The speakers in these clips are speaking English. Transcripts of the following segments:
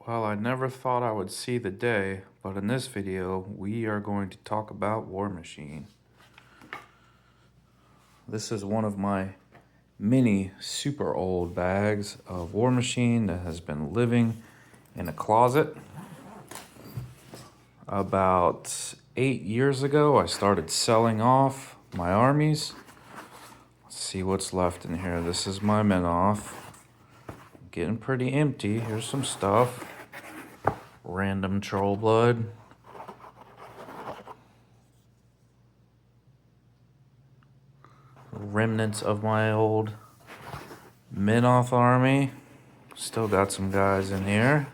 Well, I never thought I would see the day, but in this video, we are going to talk about Warmachine. This is one of my many super old bags of Warmachine that has been living in a closet. About 8 years ago, I started selling off my armies. Let's see what's left in here. This is my Menoth. Getting pretty empty. Here's some stuff. Random troll blood. Remnants of my old Menoth army. Still got some guys in here.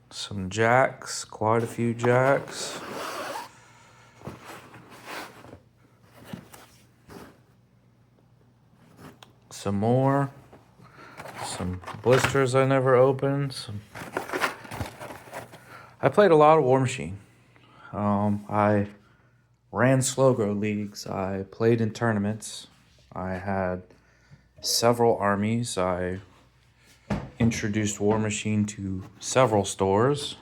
Some jacks, quite a few jacks. Some more. Some blisters I never opened. I played a lot of Warmachine. I ran slow grow leagues. I played in tournaments. I had several armies. I introduced Warmachine to several stores.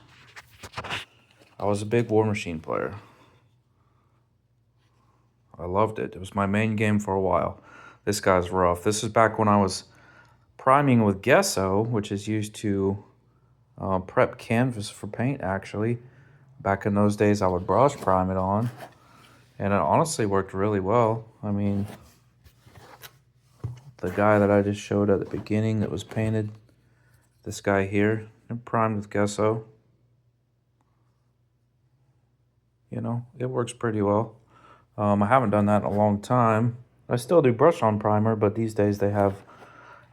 I was a big Warmachine player. I loved it. It was my main game for a while. This guy's rough. This is back when I was priming with gesso, which is used to prep canvas for paint, actually. Back in those days, I would brush prime it on, and it honestly worked really well. I mean, the guy that I just showed at the beginning that was painted, this guy here, primed with gesso. You know, it works pretty well. I haven't done that in a long time. I still do brush on primer, but these days they have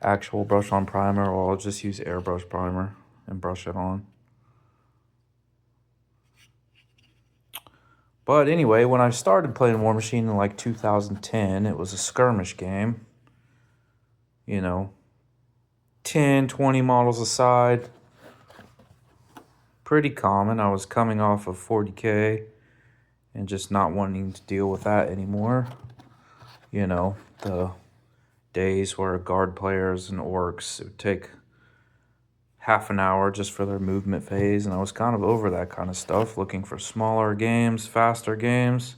actual brush on primer, or I'll just use airbrush primer and brush it on. But anyway, when I started playing Warmachine in like 2010, it was a skirmish game. You know, 10, 20 models aside. Pretty common. I was coming off of 40K and just not wanting to deal with that anymore. You know, the days where guard players and orcs, it would take half an hour just for their movement phase, and I was kind of over that kind of stuff, looking for smaller games, faster games.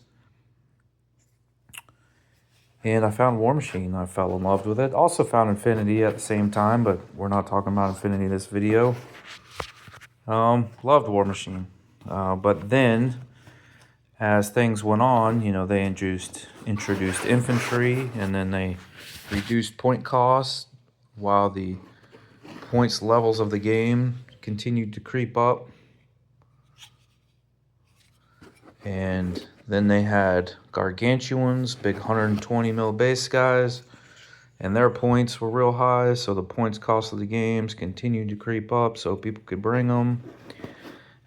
And I found Warmachine. I fell in love with it. Also found Infinity at the same time, but we're not talking about Infinity in this video. Loved Warmachine. But then, as things went on, you know, they introduced infantry, and then they reduced point costs while the points levels of the game continued to creep up. And then they had gargantuans, big 120 mil base guys, and their points were real high, so the points cost of the games continued to creep up so people could bring them.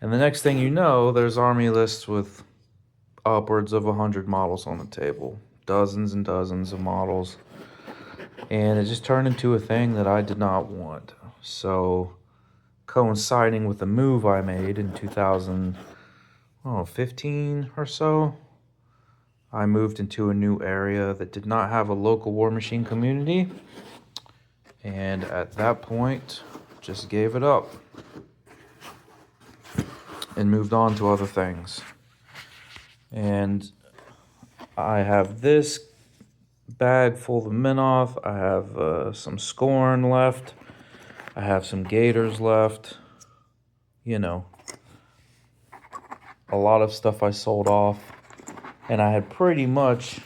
And the next thing you know, there's army lists with upwards of 100 models on the table, dozens and dozens of models, and it just turned into a thing that I did not want. So, coinciding with the move I made in 2015 or so, I moved into a new area that did not have a local Warmachine community, and at that point, just gave it up and moved on to other things. And I have this bag full of Menoth. I have some Scorn left. I have some Gators left. You know, a lot of stuff I sold off, and I had pretty much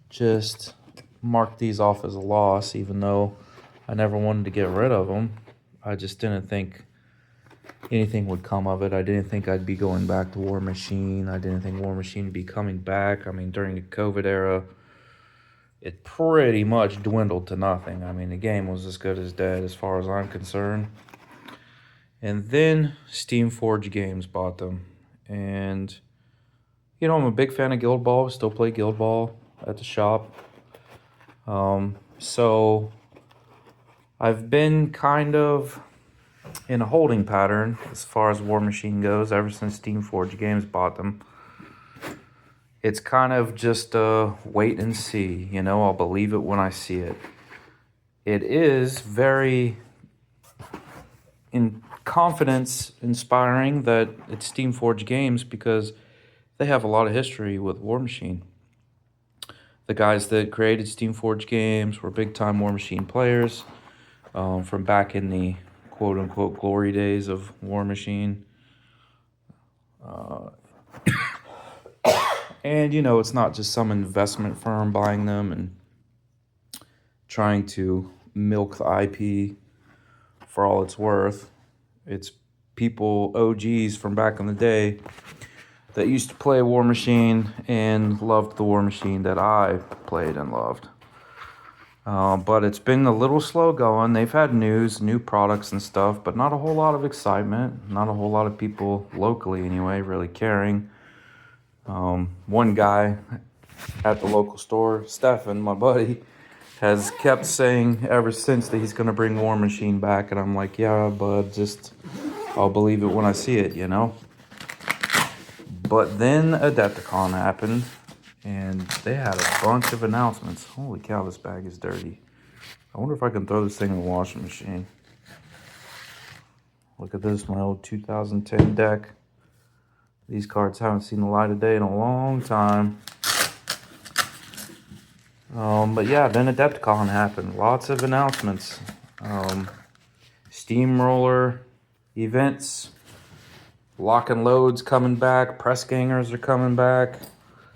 just marked these off as a loss, even though I never wanted to get rid of them. I just didn't think anything would come of it. I didn't think I'd be going back to Warmachine. I didn't think Warmachine would be coming back. I mean, during the COVID era, it pretty much dwindled to nothing. I mean, the game was as good as dead as far as I'm concerned. And then Steamforged Games bought them. And, you know, I'm a big fan of Guild Ball. Still play Guild Ball at the shop. So I've been kind of in a holding pattern as far as Warmachine goes ever since Steamforged Games bought them. It's kind of just a wait and see, you know, I'll believe it when I see it. it is very confidence inspiring that it's Steamforged Games because they have a lot of history with Warmachine. The guys that created Steamforged Games were big-time Warmachine players from back in the quote-unquote glory days of Warmachine. And, you know, it's not just some investment firm buying them and trying to milk the IP for all it's worth. It's people, OGs from back in the day, that used to play Warmachine and loved the Warmachine that I played and loved. But it's been a little slow going. They've had news, new products and stuff, but not a whole lot of excitement. Not a whole lot of people, locally anyway, really caring. One guy at the local store, Stefan, my buddy, has kept saying ever since that he's going to bring Warmachine back. And I'm like, yeah, bud, I'll believe it when I see it, you know? But then Adepticon happened, and they had a bunch of announcements. Holy cow, this bag is dirty. I wonder if I can throw this thing in the washing machine. Look at this, my old 2010 deck. These cards haven't seen the light of day in a long time. But yeah, then Adepticon happened. Lots of announcements. Steamroller events. Lock and Load's coming back. Press Gangers are coming back.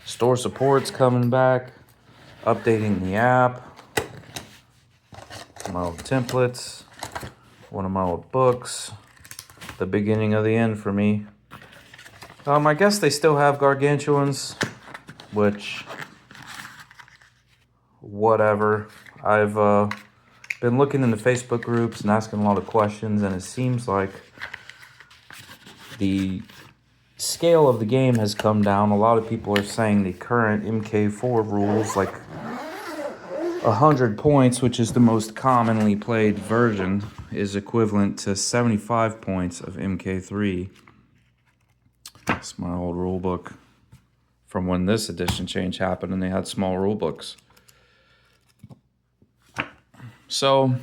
Store Support's coming back. Updating the app. My old templates. One of my old books. The beginning of the end for me. I guess they still have Gargantuans, which, whatever. I've been looking in the Facebook groups and asking a lot of questions, and it seems like the scale of the game has come down. A lot of people are saying the current MK4 rules, like 100 points, which is the most commonly played version, is equivalent to 75 points of MK3. That's my old rule book from when this edition change happened and they had small rule books. So,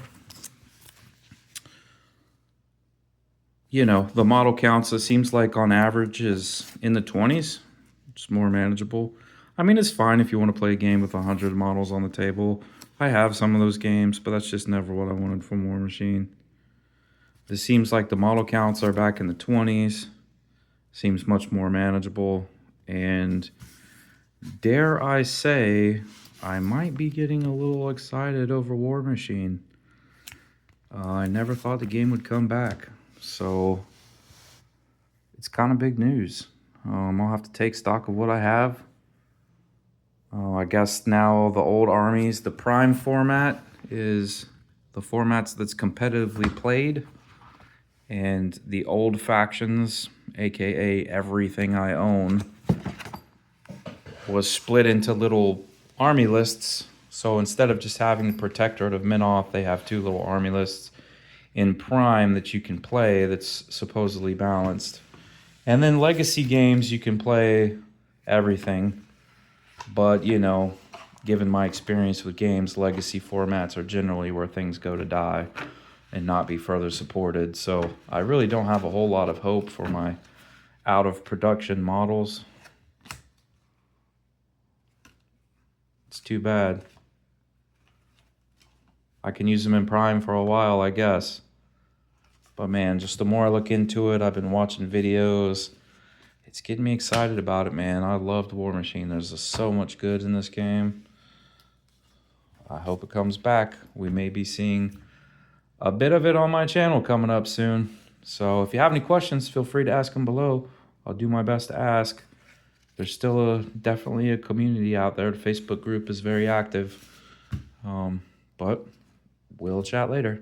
you know, the model counts, it seems like on average is in the 20s. It's more manageable. I mean, it's fine if you want to play a game with 100 models on the table. I have some of those games, but that's just never what I wanted from Warmachine. This seems like the model counts are back in the 20s. Seems much more manageable, and dare I say, I might be getting a little excited over Warmachine. I never thought the game would come back, so it's kind of big news. I'll have to take stock of what I have. I guess now the old armies, the Prime format is the formats that's competitively played, and the old factions, aka everything I own, was split into little army lists. So instead of just having the Protectorate of Menoth, they have two little army lists in Prime that you can play that's supposedly balanced. And then Legacy games, you can play everything. But, you know, given my experience with games, Legacy formats are generally where things go to die and not be further supported. So I really don't have a whole lot of hope for my out of production models. It's too bad. I can use them in Prime for a while, I guess. But man, just the more I look into it, I've been watching videos. It's getting me excited about it, man. I loved Warmachine. There's just so much good in this game. I hope it comes back. We may be seeing a bit of it on my channel coming up soon. So if you have any questions, feel free to ask them below. I'll do my best to ask. There's still definitely a community out there. The Facebook group is very active. But we'll chat later.